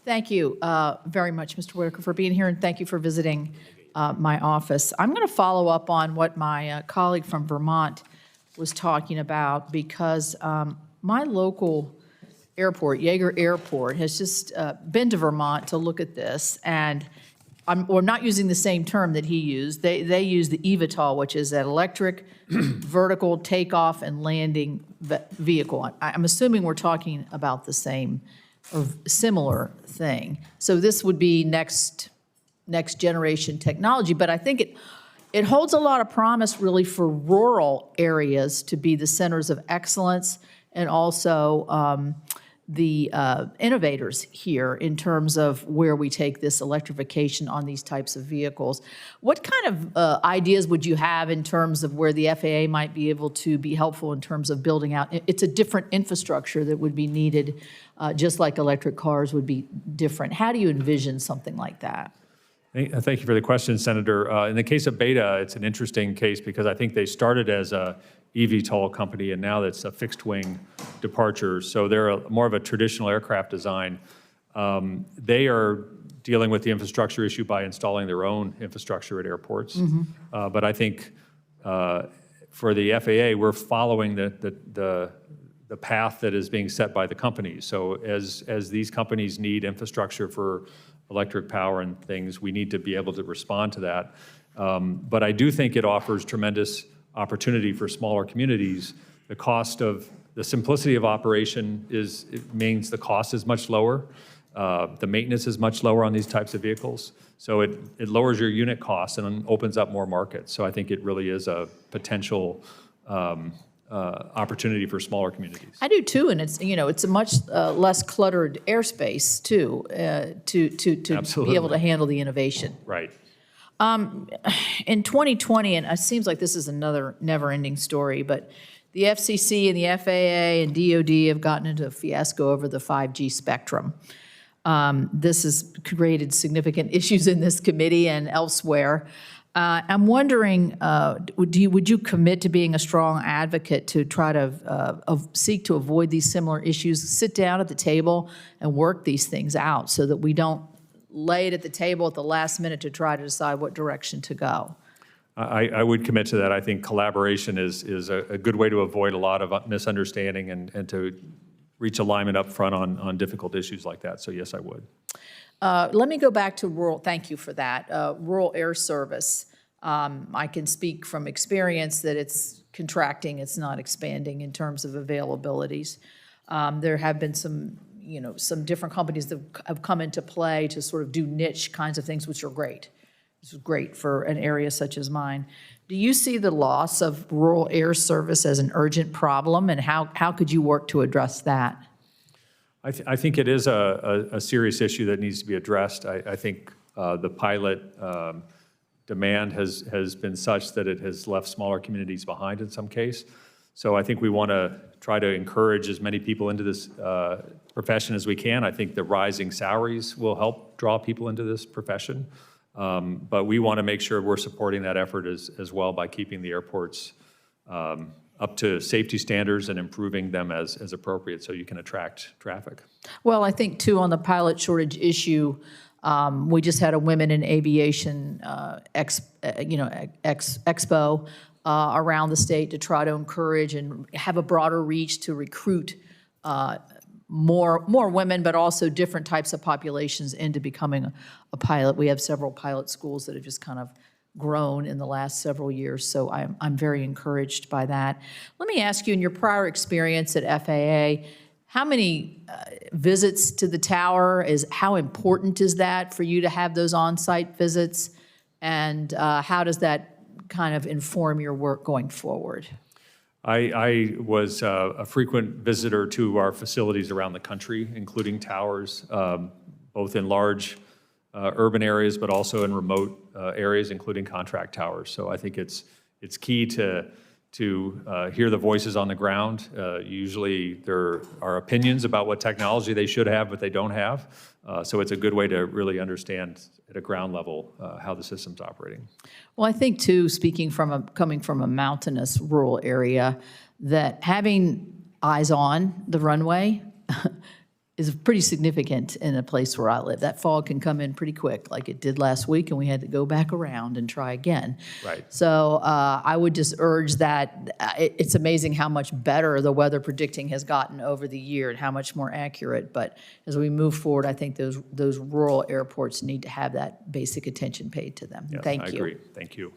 Thank you very much, Mr. Whitaker, for being here, and thank you for visiting my office. I'm going to follow up on what my colleague from Vermont was talking about, because my local airport, Yeager Airport, has just been to Vermont to look at this, and I'm not using the same term that he used. They use the eVTOL, which is an electric vertical takeoff and landing vehicle. I'm assuming we're talking about the same or similar thing. So this would be next generation technology, but I think it holds a lot of promise really for rural areas to be the centers of excellence, and also the innovators here in terms of where we take this electrification on these types of vehicles. What kind of ideas would you have in terms of where the FAA might be able to be helpful in terms of building out? It's a different infrastructure that would be needed, just like electric cars would be different. How do you envision something like that? Thank you for the question, Senator. In the case of Beta, it's an interesting case because I think they started as a eVTOL company, and now it's a fixed-wing departure. So they're more of a traditional aircraft design. They are dealing with the infrastructure issue by installing their own infrastructure at airports. But I think for the FAA, we're following the path that is being set by the companies. So as these companies need infrastructure for electric power and things, we need to be able to respond to that. But I do think it offers tremendous opportunity for smaller communities. The simplicity of operation means the cost is much lower. The maintenance is much lower on these types of vehicles. So it lowers your unit costs and opens up more markets. So I think it really is a potential opportunity for smaller communities. I do too, and it's a much less cluttered airspace too, to be able to handle the innovation. Right. In 2020, and it seems like this is another never-ending story, but the FCC and the FAA and DOD have gotten into a fiasco over the 5G spectrum. This has created significant issues in this committee and elsewhere. I'm wondering, would you commit to being a strong advocate to try to seek to avoid these similar issues, sit down at the table and work these things out so that we don't lay it at the table at the last minute to try to decide what direction to go? I would commit to that. I think collaboration is a good way to avoid a lot of misunderstanding and to reach alignment up front on difficult issues like that. So yes, I would. Let me go back to rural, thank you for that, rural air service. I can speak from experience that it's contracting, it's not expanding in terms of availabilities. There have been some different companies that have come into play to sort of do niche kinds of things, which are great. This is great for an area such as mine. Do you see the loss of rural air service as an urgent problem, and how could you work to address that? I think it is a serious issue that needs to be addressed. I think the pilot demand has been such that it has left smaller communities behind in some case. So I think we want to try to encourage as many people into this profession as we can. I think the rising salaries will help draw people into this profession. But we want to make sure we're supporting that effort as well by keeping the airports up to safety standards and improving them as appropriate so you can attract traffic. Well, I think too on the pilot shortage issue, we just had a Women in Aviation expo around the state to try to encourage and have a broader reach to recruit more women, but also different types of populations into becoming a pilot. We have several pilot schools that have just kind of grown in the last several years, so I'm very encouraged by that. Let me ask you, in your prior experience at FAA, how many visits to the tower, how important is that for you to have those on-site visits, and how does that kind of inform your work going forward? I was a frequent visitor to our facilities around the country, including towers, both in large urban areas, but also in remote areas, including contract towers. So I think it's key to hear the voices on the ground. Usually there are opinions about what technology they should have, but they don't have. So it's a good way to really understand at a ground level how the system's operating. Well, I think too, coming from a mountainous rural area, that having eyes on the runway is pretty significant in a place where I live. That fog can come in pretty quick, like it did last week, and we had to go back around and try again. Right. So I would just urge that it's amazing how much better the weather predicting has gotten over the year and how much more accurate. But as we move forward, I think those rural airports need to have that basic attention paid to them. Yes, Thank I you. agree. Thank you.